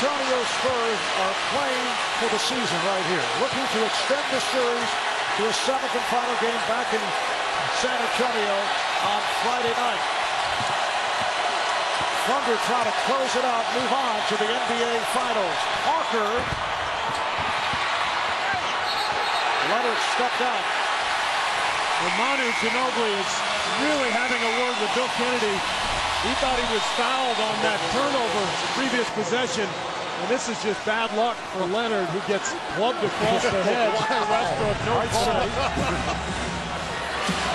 Antonio Spurs are playing for the season right here, looking to extend the series to a 7th and final game back in San Antonio on Friday night. Thunder try to close it out, move on to the NBA Finals. Parker. Leonard stepped out. Well, Manu Ginobili is really having a word with Bill Kennedy. He thought he was fouled on that turnover previous possession. And this is just bad luck for Leonard, who gets clubbed across the head by Westbrook. No call.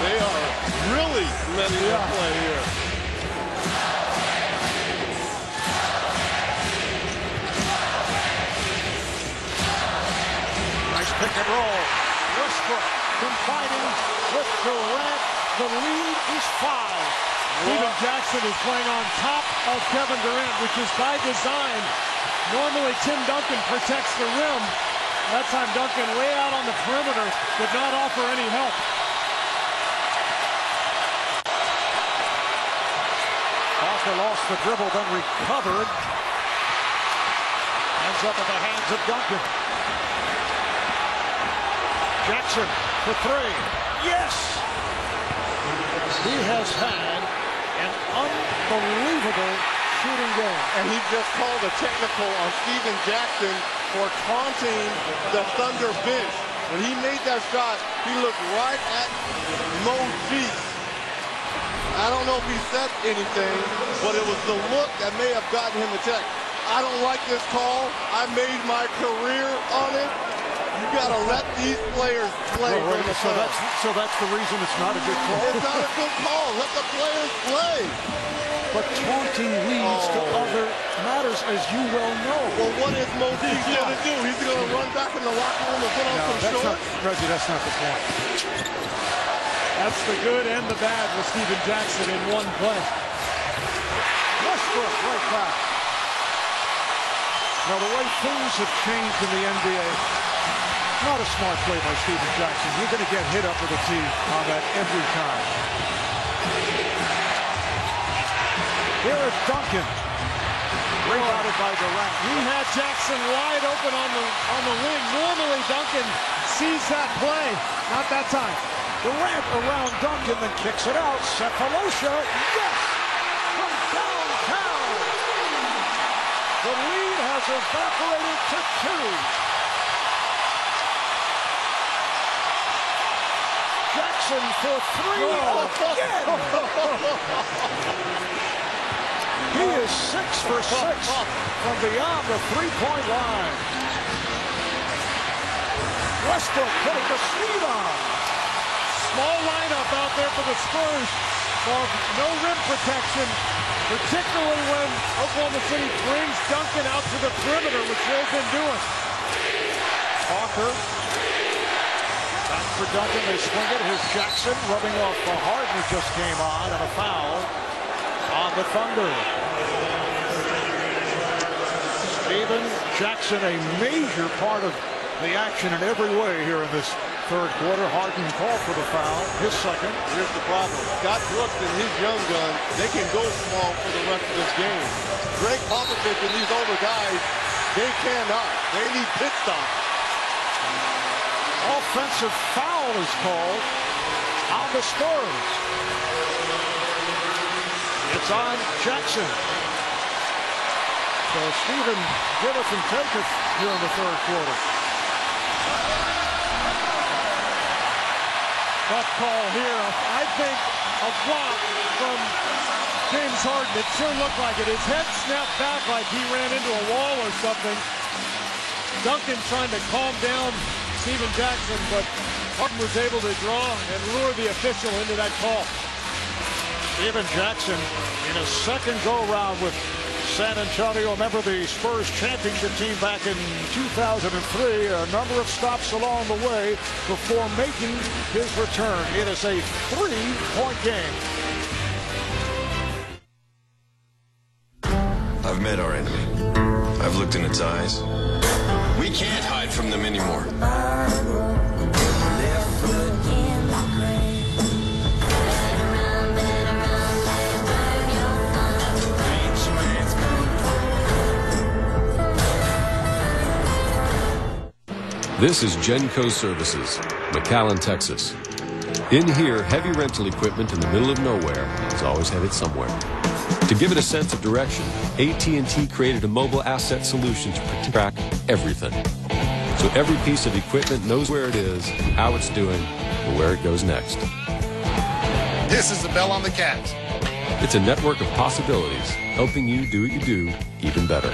They are really letting him play here. Nice pick and roll. Westbrook combining with Durant. The lead is 5. Steven Jackson is playing on top of Kevin Durant, which is by design. Normally, Tim Duncan protects the rim. That time, Duncan way out on the perimeter did not offer any help. Parker lost the dribble, then recovered. Ends up in the hands of Duncan. Jackson for 3. Yes! He has had an unbelievable shooting game. And he just called a technical on Steven Jackson for taunting the Thunder bench. When he made that shot, he looked right at Mo's feet. I don't know if he said anything, but it was the look that may have gotten him a check. I don't like this call. I made my career on it. You gotta let these players play. So that's the reason it's not a good call. It's not a good call. Let the players play. But taunting leads to other matters, as you well know. Well, what is Mo going to do? He's going to run back in the locker room and put on some shorts? Reggie, that's not the point. That's the good and the bad with Steven Jackson in one play. Westbrook right back. Now, the way things have changed in the NBA, not a smart play by Steven Jackson. You're going to get hit up with a tee on that every time. Here is Duncan. Rebounded by Durant. He had Jackson wide open on the wing. Normally, Duncan sees that play. Not that time. Durant around Duncan, then kicks it out. Sefolosha, yes! From downtown. The lead has evaporated to 2. Jackson for 3 again. He is 6 for 6 from beyond the three-point line. Westbrook putting the speed on. Small lineup out there for the Spurs. No rim protection, particularly when Oklahoma City brings Duncan out to the perimeter, which they've been doing. Parker. Back for Duncan. They swing it. Here's Jackson rubbing off the Harden, who just came on, and a foul on the Thunder. Steven Jackson, a major part of the action in every way here in this third quarter. Harden called for the foul, his second. Here's the problem. Scott Brooks and his young gun, they can go small for the rest of this game. Greg Popovich and these older guys, they cannot. They need pit stops. Offensive foul is called on the Spurs. It's on Jackson. So Steven giveth and taketh here in the third quarter. Tough call here. I think a flop from James Harden. It sure looked like it. His head snapped back like he ran into a wall or something. Duncan trying to calm down Steven Jackson, but Harden was able to draw and lure the official into that call. Steven Jackson in a second go-round with San Antonio. Remember the Spurs championship team back in 2003. A number of stops along the way before making his return. It is a 3-point game. I've met our enemy. I've looked in its eyes. We can't hide from them anymore. This is Genco Services, McAllen, Texas. In here, heavy rental equipment in the middle of nowhere is always headed somewhere. To give it a sense of direction, AT&T created a mobile asset solution to track everything. So every piece of equipment knows where it is, how it's doing, and where it goes next. This is the Bell on the Cat. It's a network of possibilities, helping you do what you do even better.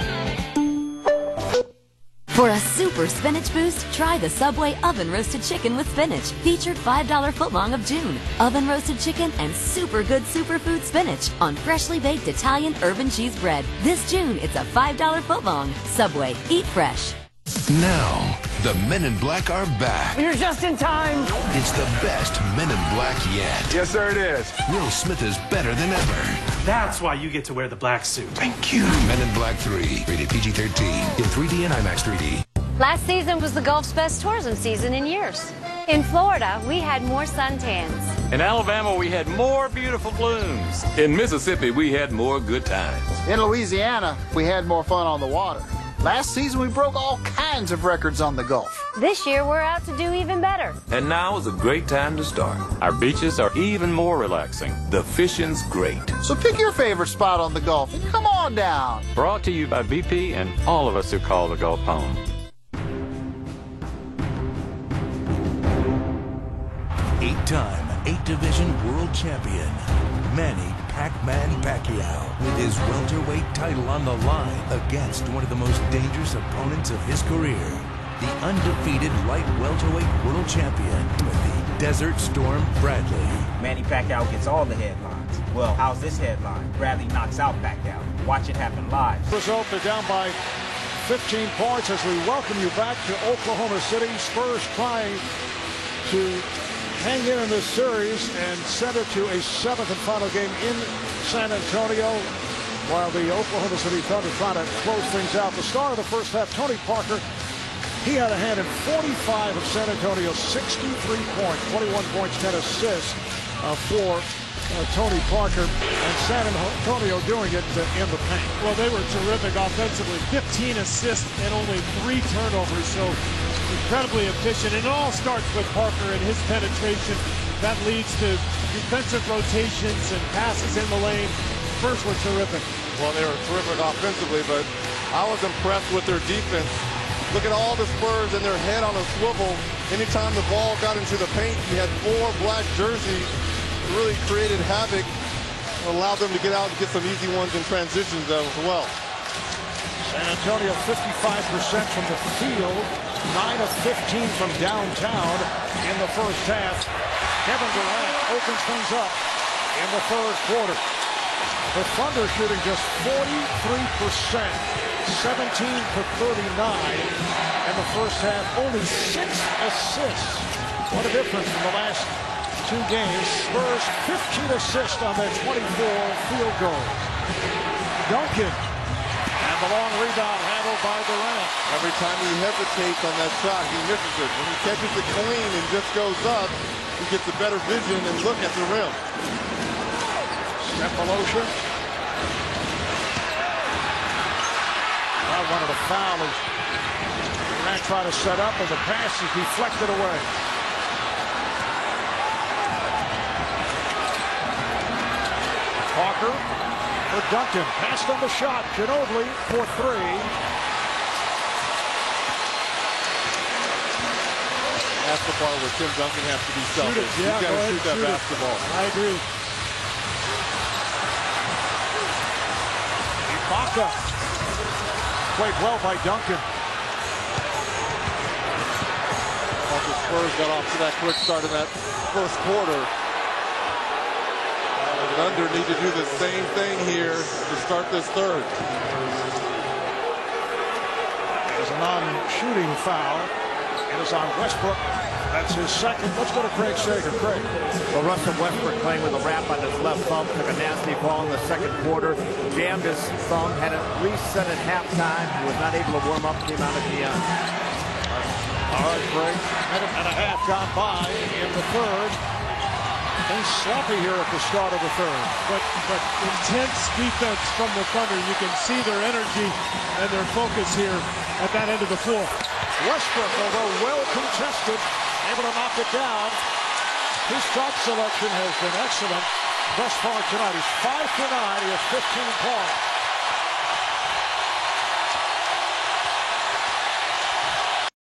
For a super spinach boost, try the Subway Oven Roasted Chicken with Spinach, featured $5 footlong of June. Oven roasted chicken and super good superfood spinach on freshly baked Italian urban cheese bread. This June, it's a $5 footlong. Subway, eat fresh. Now, the Men in Black are back. You're just in time. It's the best Men in Black yet. Yes, sir, it is. Will Smith is better than ever. That's why you get to wear the black suit. Thank you. Men in Black 3, rated PG-13, in 3D and IMAX 3D. Last season was the Gulf's best tourism season in years. In Florida, we had more suntans. In Alabama, we had more beautiful blooms. In Mississippi, we had more good times. In Louisiana, we had more fun on the water. Last season, we broke all kinds of records on the Gulf. This year, we're out to do even better. And now is a great time to start. Our beaches are even more relaxing. The fishing's great. So pick your favorite spot on the Gulf and come on down. Brought to you by BP and all of us who call the Gulf home. Eight-time, 8-division world champion, Manny Pac-Man Pacquiao, with his welterweight title on the line against one of the most dangerous opponents of his career, the undefeated light welterweight world champion, Timothy Desert Storm Bradley. Manny Pacquiao gets all the headlines. Well, how's this headline? Bradley knocks out Pacquiao. Watch it happen live. Result, they're down by 15 points as we welcome you back to Oklahoma City. Spurs trying to hang in this series and send it to a 7th and final game in San Antonio, while the Oklahoma City Thunder try to close things out. The star of the first half, Tony Parker, he had a hand in 45 of San Antonio's 63 points, 21 points, 10 assists for Tony Parker, and San Antonio doing it in the paint. Well, they were terrific offensively. 15 assists and only 3 turnovers, so incredibly efficient. And it all starts with Parker and his penetration. That leads to defensive rotations and passes in the lane. Spurs were terrific. Well, they were terrific offensively, but I was impressed with their defense. Look at all the Spurs and their head on a swivel. Anytime the ball got into the paint, you had 4 black jerseys. It really created havoc and allowed them to get out and get some easy ones in transitions as well. San Antonio 55% from the field, 9 of 15 from downtown in the first half. Kevin Durant opens things up in the third quarter. The Thunder shooting just 43%, 17 for 39 in the first half. Only 6 assists. What a difference from the last 2 games. Spurs 15 assists on their 24 field goals. Duncan. And the long rebound handled by Durant. Every time he hesitates on that shot, he misses it. When he catches it clean and just goes up, he gets a better vision and look at the rim. Cephalosha. Wanted a foul as Durant tried to set up, and the pass is deflected away. Parker for Duncan. Passed on the shot. Ginobili for 3. That's the part where Tim Duncan has to be selfish. Yeah, he's got to shoot that basketball. I agree. Ibaka. Played well by Duncan. The Spurs got off to that quick start in that first quarter. The Thunder need to do the same thing here to start this third. There's a non-shooting foul. It is on Westbrook. That's his second. Let's go to Craig Sager. Craig. Well, Russell Westbrook playing with a wrap on his left thumb, took a nasty fall in the second quarter, jammed his thumb, had it reset at halftime, was not able to warm up, came out at the end. All right, Craig. Minute and a half gone by in the third. Things sloppy here at the start of the third. But intense defense from the Thunder. You can see their energy and their focus here at that end of the floor. Westbrook, although well contested, able to knock it down. His shot selection has been excellent thus far tonight. He's 5 for 9. He has 15 points.